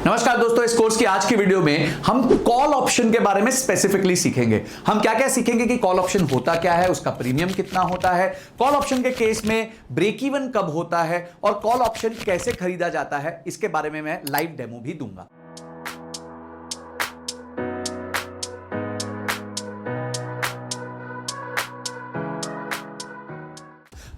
नमस्कार दोस्तों, इस कोर्स की आज की वीडियो में हम कॉल ऑप्शन के बारे में स्पेसिफिकली सीखेंगे। हम क्या क्या सीखेंगे कि कॉल ऑप्शन होता क्या है, उसका प्रीमियम कितना होता है, कॉल ऑप्शन के केस में ब्रेक इवन कब होता है और कॉल ऑप्शन कैसे खरीदा जाता है, इसके बारे में मैं लाइव डेमो भी दूंगा।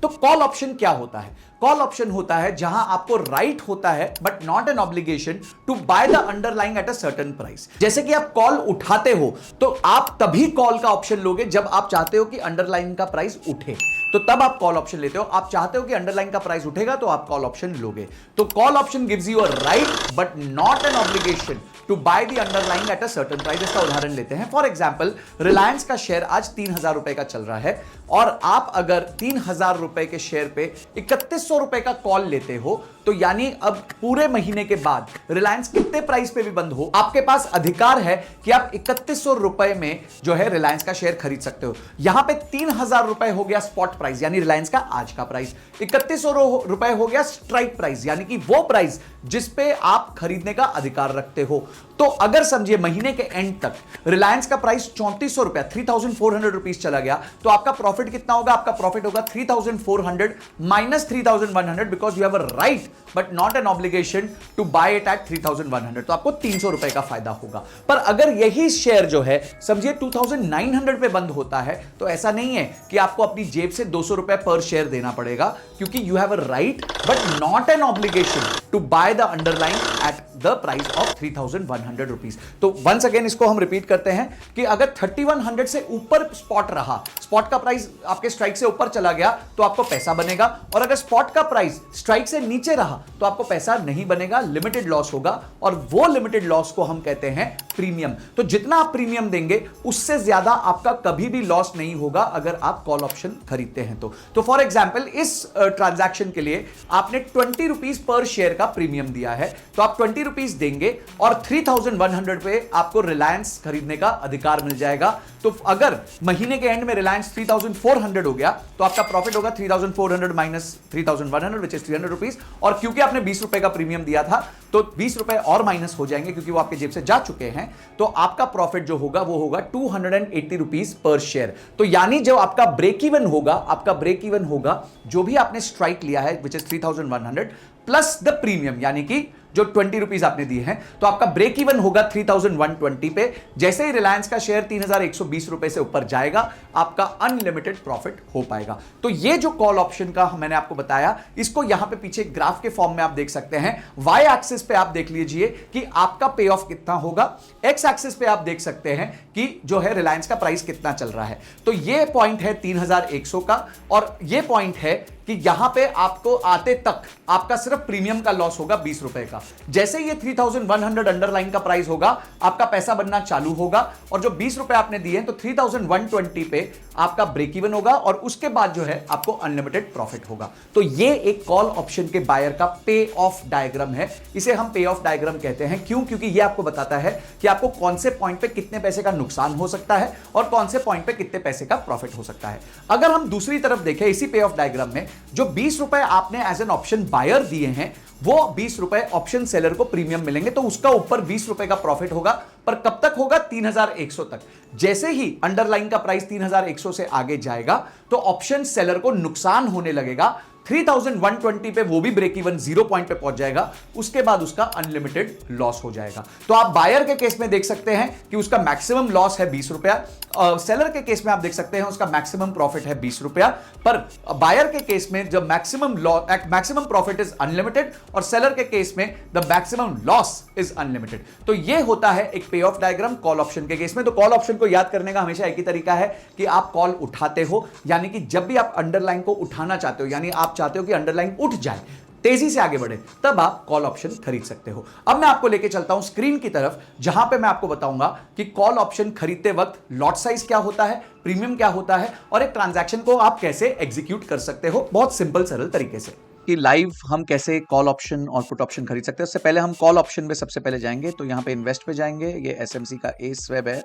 तो कॉल ऑप्शन क्या होता है? कॉल ऑप्शन होता है जहां आपको राइट होता है but not an obligation to buy the underlying at a certain price. जैसे कि आप कॉल उठाते हो तो आप तभी कॉल का ऑप्शन लोगे जब आप चाहते हो कि अंडरलाइन का प्राइस उठे, तो तब आप कॉल ऑप्शन लेते हो। आप चाहते हो कि अंडरलाइन का प्राइस उठेगा तो आप कॉल ऑप्शन लोगे। तो call option gives you a right but not an obligation to buy the underline at a certain price. इसका उदाहरण लेते हैं। फॉर एग्जांपल, रिलायंस का शेयर आज 3000 रुपए का चल रहा है और आप अगर 3000 रुपए के शेयर पे 3100 रुपए का कॉल लेते हो, तो यानी अब पूरे महीने के बाद रिलायंस कितने प्राइस पे भी बंद हो, आपके पास अधिकार है कि आप 3100 रुपए में जो है रिलायंस का शेयर खरीद सकते हो। यहां पे 3000 रुपए हो गया स्पॉट प्राइस यानी रिलायंस का आज का प्राइस, 3100 रुपए हो गया स्ट्राइक प्राइस यानी कि वो प्राइस जिस पे आप खरीदने का अधिकार रखते हो। तो अगर समझिए महीने के एंड तक रिलायंस का प्राइस 3400 रुपया 3400 रुपीस चला गया, तो आपका प्रॉफिट कितना होगा? आपका प्रॉफिट होगा 3400 minus 3100 because you have a right but not an obligation to buy it at 3100। तो आपको 300 रुपए का फायदा होगा। पर अगर यही शेयर जो है समझिए 2900 पे बंद होता है, तो ऐसा नहीं है कि आपको अपनी जेब से 200 रुपए पर शेयर देना पड़ेगा, क्योंकि you have a right but not an obligation to buy the underline at the price of 3100 rupees. तो वंस अगेन इसको हम रिपीट करते हैं कि अगर 3100 से ऊपर स्पॉट रहा, स्पॉट का प्राइस आपके स्ट्राइक से ऊपर चला गया तो आपको पैसा बनेगा, और अगर स्पॉट का प्राइस स्ट्राइक से नीचे रहा तो आपको पैसा नहीं बनेगा, लिमिटेड लॉस होगा, और वो लिमिटेड लॉस को हम कहते हैं प्रीमियम। तो जितना आप प्रीमियम देंगे उससे ज्यादा आपका कभी भी लॉस नहीं होगा अगर आप कॉल ऑप्शन खरीदते हैं तो फॉर एग्जांपल इस ट्रांजैक्शन के लिए आपने 20 रुपीस पर शेयर का प्रीमियम दिया है, तो आप 20 रुपीस देंगे और 3100 पे आपको रिलायंस खरीदने का अधिकार मिल जाएगा। तो अगर महीने के एंड में रिलायंस 3400 हो गया तो आपका प्रॉफिट होगा 3400 माइनस 3100 विच इज 300 रुपीस, और क्योंकि आपने 20 रुपए का प्रीमियम दिया था तो 20 रुपए और माइनस हो जाएंगे क्योंकि वो आपके जेब से जा चुके हैं, तो आपका प्रॉफिट जो होगा वो होगा 280 रुपीस पर शेयर। तो यानी जो आपका ब्रेक इवन होगा, आपका ब्रेक इवन होगा जो भी आपने स्ट्राइक लिया है which is 3100 plus the premium, यानी कि जो 20 रुपीस आपने दिए हैं, तो आपका ब्रेक इवन होगा 3120 पे। जैसे ही रिलायंस का शेयर 3120 रुपए से ऊपर जाएगा, आपका अनलिमिटेड प्रॉफिट हो पाएगा। तो ये जो कॉल ऑप्शन का मैंने आपको बताया, इसको यहां पे पीछे ग्राफ के फॉर्म में आप देख सकते हैं। वाई एक्सिस पे आप देख लीजिए कि आपका पे ऑफ कितना होगा, एक्स एक्सिस पे आप देख सकते हैं कि जो है रिलायंस का प्राइस कितना चल रहा है। तो ये पॉइंट है 3100 का, और ये पॉइंट है कि यहां पे आपको आते तक आपका सिर्फ प्रीमियम का लॉस होगा 20 रुपए का। जैसे ये 3100 अंडरलाइन का प्राइस होगा, आपका पैसा बनना चालू होगा, और जो 20 रुपए आपने दिए तो 3120 पे आपका ब्रेक इवन होगा, और उसके बाद जो है आपको अनलिमिटेड प्रॉफिट होगा। तो ये एक कॉल ऑप्शन के बायर का पे ऑफ डायग्राम है। इसे हम पे ऑफ डायग्राम कहते हैं। क्यों? क्योंकि ये आपको बताता है कि आपको कौन से पॉइंट पे कितने पैसे का नुकसान हो सकता है और कौन से पॉइंट पे कितने पैसे का प्रॉफिट हो सकता है। अगर हम दूसरी तरफ देखें इसी पे ऑफ डायग्राम में, जो 20 रुपए आपने एज एन ऑप्शन बायर दिए हैं, वो 20 रुपए ऑप्शन सेलर को प्रीमियम मिलेंगे, तो उसका ऊपर 20 रुपए का प्रॉफिट होगा। पर कब तक होगा? 3100 तक। जैसे ही अंडरलाइन का प्राइस 3100 से आगे जाएगा तो ऑप्शन सेलर को नुकसान होने लगेगा। 3120 पे वो भी ब्रेक इवन 0 पॉइंट पे पहुंच जाएगा, उसके बाद उसका अनलिमिटेड लॉस हो जाएगा। तो आप बायर के केस में देख सकते हैं कि उसका मैक्सिमम लॉस है 20 रुपया, सेलर के केस में आप देख सकते हैं उसका मैक्सिमम प्रॉफिट है 20 रुपया। पर बायर के केस में जब मैक्सिमम प्रॉफिट इज अनलिमिटेड और सेलर के केस में the maximum loss is unlimited. तो ये होता है एक पे ऑफ डायग्राम कॉल ऑप्शन के केस में। तो कॉल ऑप्शन को याद करने का हमेशा एक ही तरीका है कि आप कॉल उठाते हो, यानी कि जब भी आप अंडरलाइन को उठाना चाहते हो, यानी आप चाहते हो कि अंडरलाइन उठ जाए, तेजी से आगे बढ़े, तब आप कॉल ऑप्शन खरीद सकते हो। अब मैं आपको लेके चलता हूं स्क्रीन की तरफ, जहां पे मैं आपको बताऊंगा कि कॉल ऑप्शन खरीदते वक्त लॉट साइज क्या होता है, प्रीमियम क्या होता है, और एक ट्रांजैक्शन को आप कैसे एग्जीक्यूट कर सकते हो बहुत सिंपल सरल तरीके से। कि लाइव हम कैसे कॉल ऑप्शन और पुट ऑप्शन खरीद सकते हैं। उससे पहले हम कॉल ऑप्शन में सबसे पहले जाएंगे, तो यहाँ पे इन्वेस्ट पे जाएंगे। ये एसएमसी का एस वेब है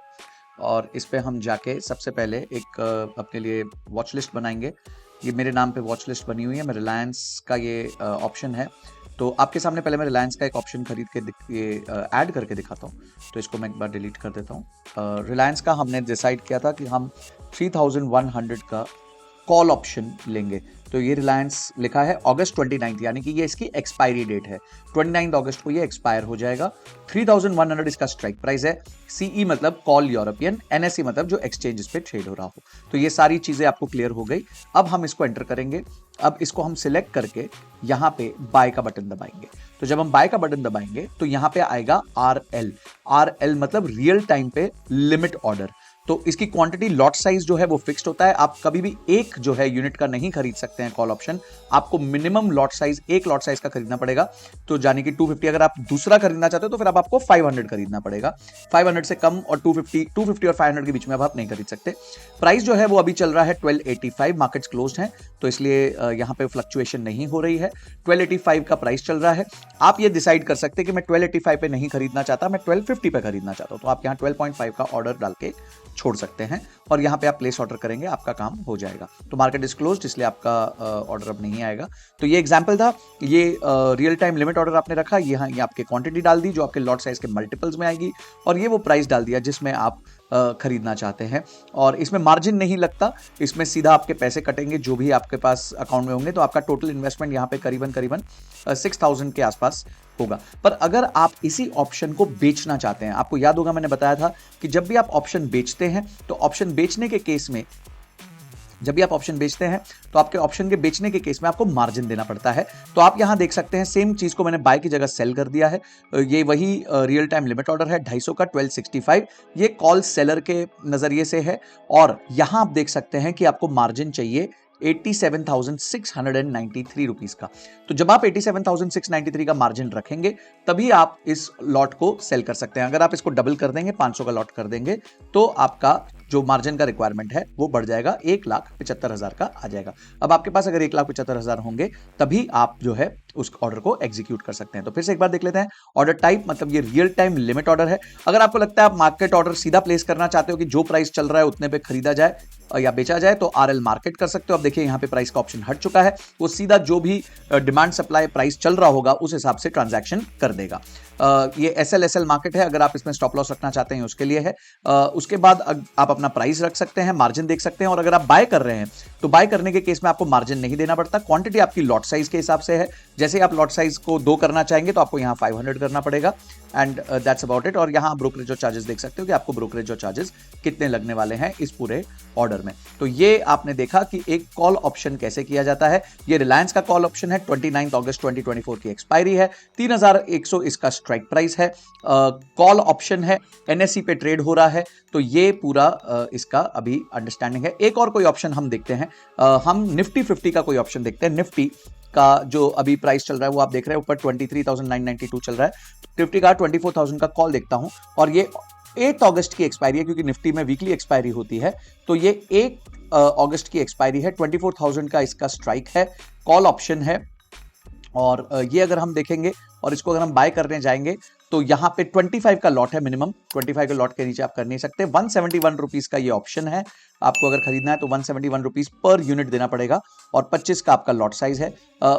और इस पे हम जाके सबसे पहले एक अपने लिए वॉच लिस्ट बनाएंगे। ये मेरे नाम पे वॉच लिस्ट बनी हुई है। मैं रिलायंस का ये ऑप्शन है, तो आपके सामने पहले मैं रिलायंस का एक ऑप्शन खरीद के ऐड करके दिखाता हूँ। तो इसको मैं एक बार डिलीट कर देता हूँ। रिलायंस का हमने डिसाइड किया था कि हम 3100 का कॉल ऑप्शन लेंगे। तो ये रिलायंस लिखा है अगस्त 29, यानी कि ये इसकी एक्सपायरी डेट है। 29 अगस्त को ये एक्सपायर हो जाएगा। 3100 इसका स्ट्राइक प्राइस है। सीई मतलब कॉल यूरोपियन, एनएसई मतलब जो एक्सचेंज पे ट्रेड हो रहा हो। तो ये सारी चीजें आपको क्लियर हो गई। अब हम इसको एंटर करेंगे। अब इसको हम सिलेक्ट करके यहां पे बाय का बटन दबाएंगे। तो जब हम बाय का बटन दबाएंगे तो यहां पे आएगा RL मतलब रियल टाइम पे लिमिट ऑर्डर। तो इसकी क्वांटिटी लॉट साइज जो है वो फिक्स्ड होता है। आप कभी भी एक जो है यूनिट का नहीं खरीद सकते हैं कॉल ऑप्शन। आपको मिनिमम लॉट साइज, एक लॉट साइज का खरीदना पड़ेगा। तो यानी कि 250, अगर आप दूसरा खरीदना चाहते हो तो फिर अब आपको 500 खरीदना पड़ेगा। 500 से कम और 250 और 500 के बीच में अब आप नहीं खरीद सकते। प्राइस जो है वो अभी चल रहा है 1285। मार्केट्स क्लोज्ड हैं तो इसलिए यहां पे फ्लक्चुएशन नहीं हो रही है। 1285 का प्राइस चल रहा है। आप ये डिसाइड कर सकते हैं कि मैं 1285 पे नहीं खरीदना चाहता, मैं 1250 पे खरीदना चाहता हूं। तो आप यहां 12.5 का ऑर्डर डाल के छोड़ सकते हैं और यहां पे आप प्लेस ऑर्डर करेंगे, आपका काम हो जाएगा। तो मार्केट इज क्लोज्ड, इसलिए आपका ऑर्डर अब नहीं आएगा। तो ये एग्जांपल था। ये रियल टाइम लिमिट ऑर्डर आपने रखा, यहाँ ये आपके क्वांटिटी डाल दी जो आपके लॉट साइज के मल्टीपल्स में आएगी, और ये वो प्राइस डाल दिया जिसमें आप खरीदना चाहते हैं। और इसमें मार्जिन नहीं लगता, इसमें सीधा आपके पैसे कटेंगे जो भी आपके पास अकाउंट में होंगे। तो आपका टोटल इन्वेस्टमेंट यहाँ पे करीबन 6000 के आसपास होगा। पर अगर आप इसी ऑप्शन को बेचना चाहते हैं, आपको याद होगा मैंने बताया था कि जब भी आप ऑप्शन बेचते हैं तो ऑप्शन बेचने के केस में, जब भी आप ऑप्शन बेचते हैं तो आपके ऑप्शन के बेचने के केस में आपको मार्जिन देना पड़ता है। तो आप यहां देख सकते हैं सेम चीज को मैंने बाय की जगह सेल कर दिया है। ये वही रियल टाइम लिमिट ऑर्डर है 250 का 1265। ये कॉल सेलर के नजरिए से है और यहां आप देख सकते हैं कि आपको मार्जिन चाहिए 87,693 रुपीज का। तो जब आप 87,693 का मार्जिन रखेंगे तभी आप इस लॉट को सेल कर सकते हैं। अगर आप इसको डबल कर देंगे, 500 का लॉट कर देंगे, तो आपका जो मार्जिन का रिक्वायरमेंट है वो बढ़ जाएगा, 1,75,000 का आ जाएगा। अब आपके पास अगर 1,75,000 होंगे तभी आप जो है उस ऑर्डर को एग्जीक्यूट कर सकते हैं। तो फिर से एक बार देख लेते हैं। ऑर्डर टाइप मतलब ये रियल टाइम लिमिट ऑर्डर है। अगर आपको लगता है आप मार्केट ऑर्डर सीधा प्लेस करना चाहते हो कि जो प्राइस चल रहा है उतने पे खरीदा जाए या बेचा जाए, तो RL मार्केट कर सकते हो। अब देखिए यहाँ पे प्राइस का ऑप्शन हट चुका है, वो सीधा जो भी डिमांड सप्लाई प्राइस चल रहा होगा उस हिसाब से ट्रांजैक्शन कर देगा। ये SL मार्केट है, अगर आप इसमें स्टॉप लॉस रखना चाहते हैं उसके लिए है। उसके बाद आप अपना प्राइस रख सकते हैं, मार्जिन देख सकते हैं। और अगर आप बाय कर रहे हैं तो बाय करने के केस में आपको मार्जिन नहीं देना पड़ता। क्वांटिटी आपकी लॉट साइज के हिसाब से है। जैसे आप लॉट साइज को 2 करना चाहेंगे तो आपको यहाँ 500 करना पड़ेगा एंड दैट्स अबाउट इट। और यहाँ ब्रोकरेज और चार्जेस देख सकते हो कि आपको ब्रोकरेज और चार्जेस कितने लगने वाले हैं इस पूरे ऑर्डर में। तो ये आपने देखा कि एक कॉल ऑप्शन कैसे किया जाता है। ये रिलायंस का कॉल ऑप्शन है, 29 अगस्त 2024 की एक्सपायरी है, 3100 इसका स्ट्राइक प्राइस है, कॉल ऑप्शन है, NSE पे ट्रेड हो रहा है। तो ये पूरा इसका अभी अंडरस्टैंडिंग है। एक और कोई ऑप्शन हम देखते हैं, हम निफ्टी 50 का कोई ऑप्शन देखते हैं। निफ्टी का जो अभी प्राइस चल रहा है वो आप देख रहे हैं ऊपर 23,992 चल रहा है। निफ्टी का 24,000 का कॉल देखता हूं और ये 8 अगस्त की एक्सपायरी है, क्योंकि निफ्टी में वीकली एक्सपायरी होती है। तो ये 8 अगस्त की एक्सपायरी है, 24,000 का इसका स्ट्राइक है, कॉल ऑप्शन है। और ये अगर हम देखेंगे और इसको अगर हम बाय करने जाएंगे तो यहां पे 25 का लॉट है मिनिमम, 25 के लॉट के नीचे आप कर नहीं सकते। 171 रुपीज का ये ऑप्शन है। आपको अगर खरीदना है तो 171 रुपीज पर यूनिट देना पड़ेगा और 25 का आपका लॉट साइज है।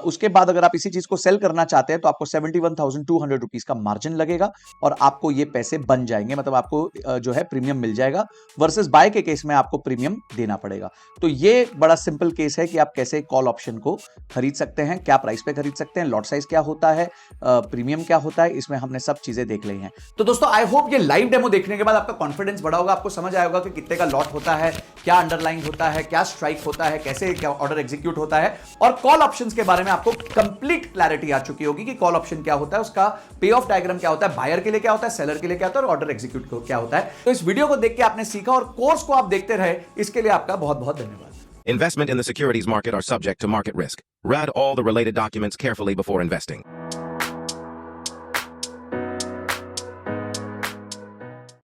उसके बाद अगर आप इसी चीज को सेल करना चाहते हैं तो आपको 71,200 रुपीज का मार्जिन लगेगा और आपको ये पैसे बन जाएंगे, मतलब आपको जो है प्रीमियम मिल जाएगा। वर्सेस बाय के केस में आपको प्रीमियम देना पड़ेगा। तो ये बड़ा सिंपल केस है कि आप कैसे कॉल ऑप्शन को खरीद सकते हैं, क्या प्राइस पे खरीद सकते हैं, लॉट साइज क्या होता है, प्रीमियम क्या होता है, इसमें हमने सब चीजें देख ली हैं। तो दोस्तों आई होप ये लाइव डेमो देखने के बाद आपका कॉन्फिडेंस बढ़ा होगा, आपको समझ आया होगा कि कितने का लॉट होता है, क्या अंडरलाइन होता है, क्या स्ट्राइक होता है, कैसे क्या ऑर्डर एग्जीक्यूट होता है, और कॉल ऑप्शंस के बारे में आपको कंप्लीट क्लैरिटी आ चुकी होगी कि कॉल ऑप्शन क्या होता है, उसका पे ऑफ डायग्राम क्या होता है, बायर के लिए क्या होता है, सेलर के लिए क्या होता है और ऑर्डर एग्जीक्यूट क्या होता है। तो इस वीडियो को देख के आपने सीखा और कोर्स को आप देखते रहे, इसके लिए आपका बहुत बहुत धन्यवाद। Investment in the securities market are subject to market risk. Read all the related documents carefully before investing.